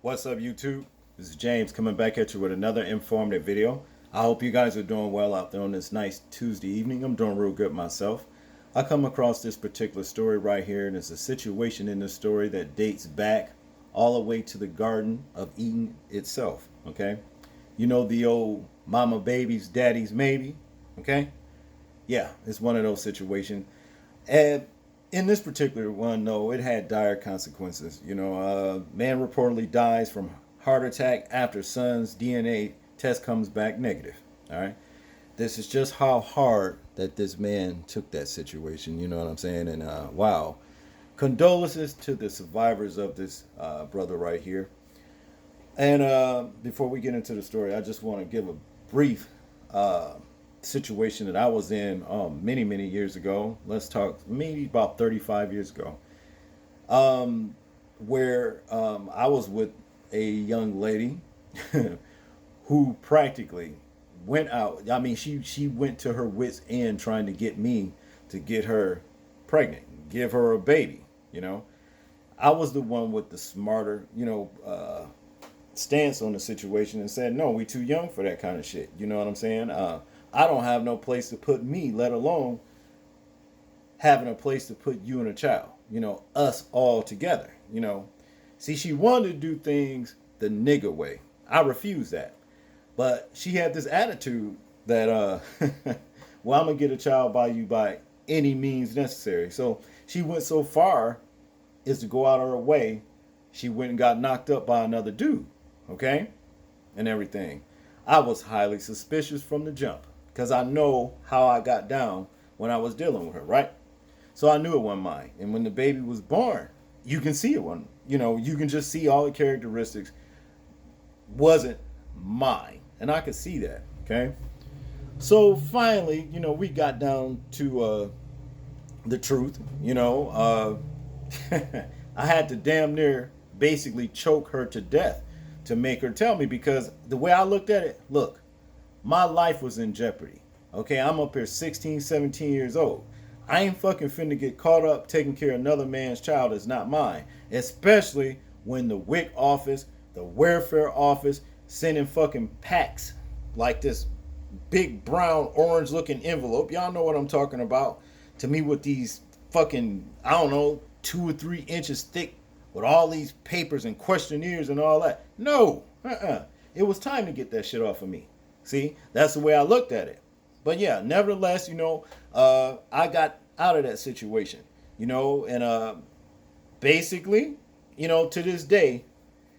What's up, YouTube? This is James coming back at you with another informative video. I hope you guys are doing well out there on this nice Tuesday evening. I'm doing real good myself. I come across this particular story right here, and it's a situation in the story that dates back all the way to the Garden of Eden itself. Okay, you know the old mama baby's daddy's maybe. Okay, yeah, it's one of those situations. And in this particular one, though, it had dire consequences. Man reportedly dies from heart attack after son's DNA test comes back negative. All right. This is just how hard that this man took that situation. You know what I'm saying? And wow. Condolences to the survivors of this brother right here. And before we get into the story, I just want to give a brief uh, situation that I was in many, many years ago. Let's talk maybe about 35 years ago, where I was with a young lady who practically went out. I mean, she went to her wits' end trying to get me to get her pregnant, give her a baby. You know, I was the one with the smarter, stance on the situation and said, no, we too young for that kind of shit. You know what I'm saying? I don't have no place to put me, let alone having a place to put you and a child. Us all together. See, she wanted to do things the nigger way. I refuse that. But she had this attitude that, well, I'm going to get a child by you by any means necessary. So she went so far as to go out of her way. She went and got knocked up by another dude. Okay? And everything. I was highly suspicious from the jump because I know how I got down when I was dealing with her, right? So I knew it wasn't mine. And when the baby was born, you can see it one. You can just see all the characteristics wasn't mine. And I could see that, okay? So finally, we got down to the truth, I had to damn near basically choke her to death to make her tell me because the way I looked at it, look, my life was in jeopardy. Okay, I'm up here 16, 17 years old. I ain't fucking finna get caught up taking care of another man's child that's not mine. Especially when the WIC office, the welfare office, sending fucking packs like this big brown orange looking envelope. Y'all know what I'm talking about. To me with these fucking, I don't know, 2 or 3 inches thick with all these papers and questionnaires and all that. No, It was time to get that shit off of me. See, that's the way I looked at it. But yeah, nevertheless, I got out of that situation, and basically, to this day,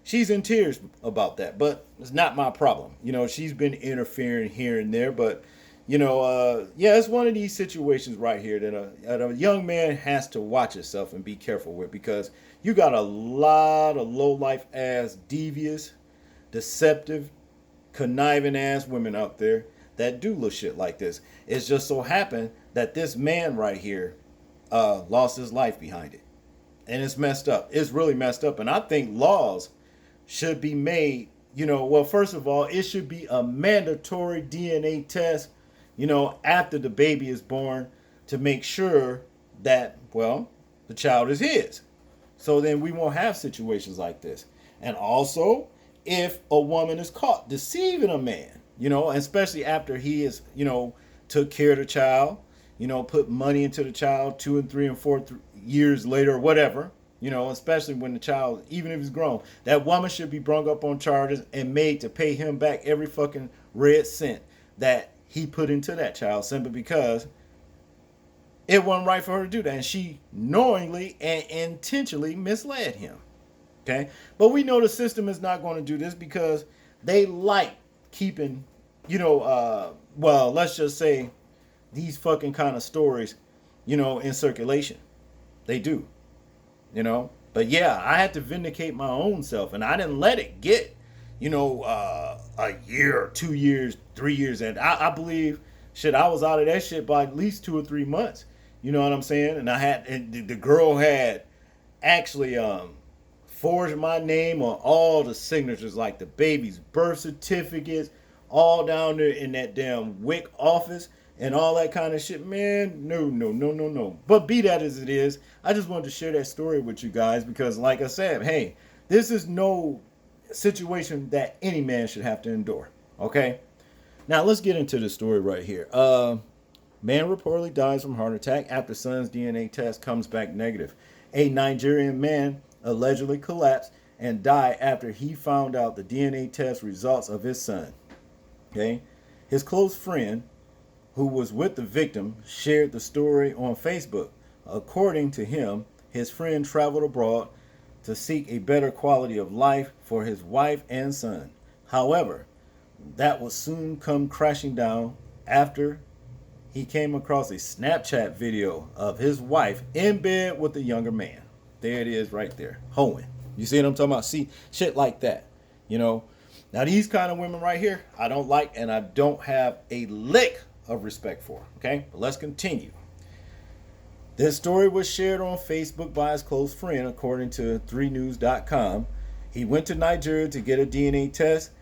she's in tears about that. But it's not my problem. She's been interfering here and there, but yeah, it's one of these situations right here that a young man has to watch himself and be careful with because you got a lot of low life ass, devious, deceptive, conniving ass women out there that do little shit like this. It's just so happened that this man right here lost his life behind it. And it's messed up. It's really messed up. And I think laws should be made, well, first of all, it should be a mandatory DNA test, after the baby is born to make sure that, well, the child is his. So then we won't have situations like this. And also, if a woman is caught deceiving a man, especially after he is, took care of the child, put money into the child 2 and 3 and 4 years later or whatever, especially when the child, even if he's grown, that woman should be brung up on charges and made to pay him back every fucking red cent that he put into that child simply because it wasn't right for her to do that. And she knowingly and intentionally misled him. Okay? But we know the system is not going to do this because they like keeping, well, let's just say these fucking kind of stories, in circulation. They do, But yeah, I had to vindicate my own self and I didn't let it get, a year or 2 years, 3 years. And I believe, shit, I was out of that shit by at least 2 or 3 months. You know what I'm saying? And the girl had actually forged my name on all the signatures, like the baby's birth certificates, all down there in that damn WIC office and all that kind of shit. Man, no. But be that as it is, I just wanted to share that story with you guys because, like I said, hey, this is no situation that any man should have to endure. Okay? Now let's get into the story right here. Man reportedly dies from heart attack after son's DNA test comes back negative. A Nigerian man allegedly collapsed and died after he found out the DNA test results of his son. Okay? His close friend, who was with the victim, shared the story on Facebook. According to him, his friend traveled abroad to seek a better quality of life for his wife and son. However, that would soon come crashing down after he came across a Snapchat video of his wife in bed with a younger man. There it is right there. Hoeing. You see what I'm talking about? See, shit like that. You know? Now these kind of women right here, I don't like and I don't have a lick of respect for. Okay? But let's continue. This story was shared on Facebook by his close friend, according to 3news.com. He went to Nigeria to get a DNA test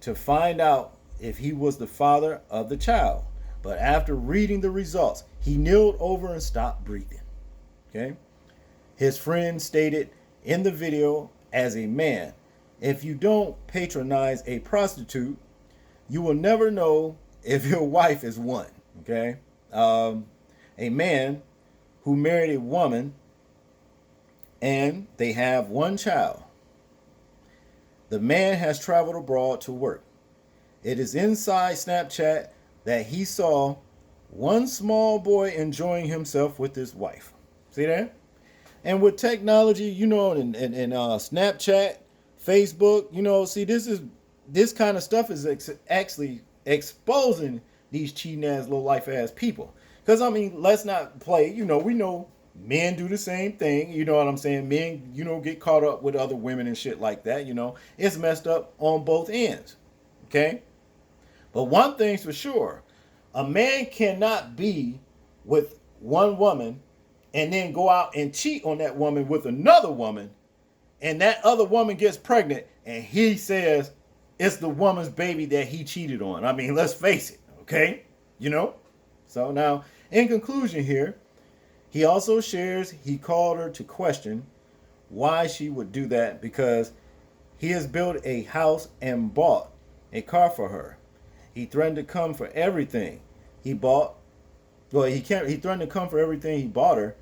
to find out if he was the father of the child. But after reading the results, he kneeled over and stopped breathing. Okay? His friend stated in the video, as a man, if you don't patronize a prostitute, you will never know if your wife is one. Okay? A man who married a woman and they have one child. The man has traveled abroad to work. It is inside Snapchat that he saw one small boy enjoying himself with his wife. See that? And with technology, you know, and Snapchat, Facebook, you know, see, this kind of stuff is actually exposing these cheating ass, low life ass people. Because, I mean, let's not play, you know, we know men do the same thing. You know what I'm saying? Men, you know, get caught up with other women and shit like that, you know. It's messed up on both ends. Okay? But one thing's for sure. A man cannot be with one woman and then go out and cheat on that woman with another woman, and that other woman gets pregnant and he says it's the woman's baby that he cheated on. I mean, let's face it, okay? You know? So now, in conclusion here, he also shares he called her to question why she would do that because he has built a house and bought a car for her. He threatened to come for everything he bought. Well, he threatened to come for everything he bought her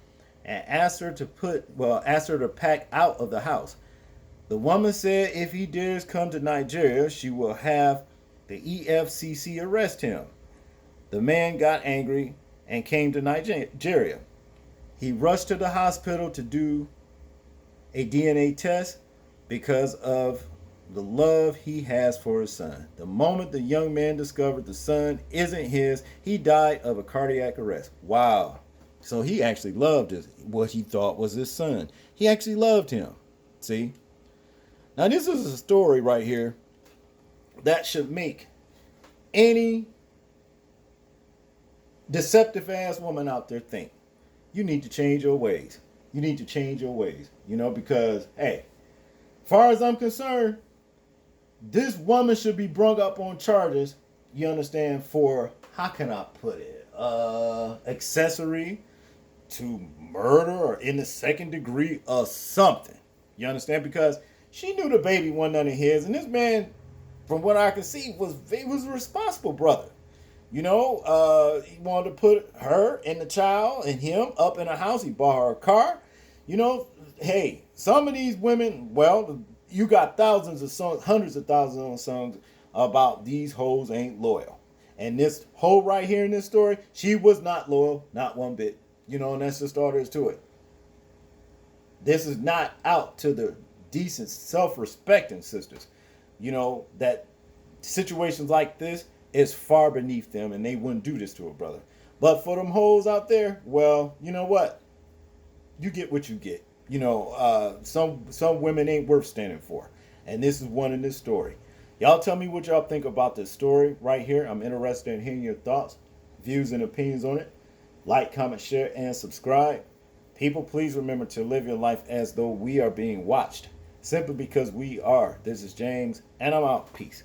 and asked her to pack out of the house. The woman said if he dares come to Nigeria, she will have the EFCC arrest him. The man got angry and came to Nigeria. He rushed to the hospital to do a DNA test because of the love he has for his son. The moment the young man discovered the son isn't his, he died of a cardiac arrest. Wow. So he actually loved what he thought was his son. He actually loved him. See? Now this is a story right here that should make any deceptive ass woman out there think, you need to change your ways. You need to change your ways. You know, because, hey, far as I'm concerned, this woman should be brung up on charges, you understand, for, how can I put it, accessory to murder or in the second degree or something. You understand? Because she knew the baby wasn't none of his, and this man, from what I can see, was a responsible brother. You know, he wanted to put her and the child and him up in a house. He bought her a car. You know, hey, some of these women, well, you got thousands of songs, hundreds of thousands of songs about these hoes ain't loyal. And this hoe right here in this story, she was not loyal, not one bit. You know, and that's just all there is to it. This is not out to the decent, self-respecting sisters. You know, that situations like this is far beneath them, and they wouldn't do this to a brother. But for them hoes out there, well, you know what? You get what you get. You know, some women ain't worth standing for. And this is one in this story. Y'all tell me what y'all think about this story right here. I'm interested in hearing your thoughts, views, and opinions on it. Like, comment, share, and subscribe. People, please remember to live your life as though we are being watched. Simply because we are. This is James, and I'm out. Peace.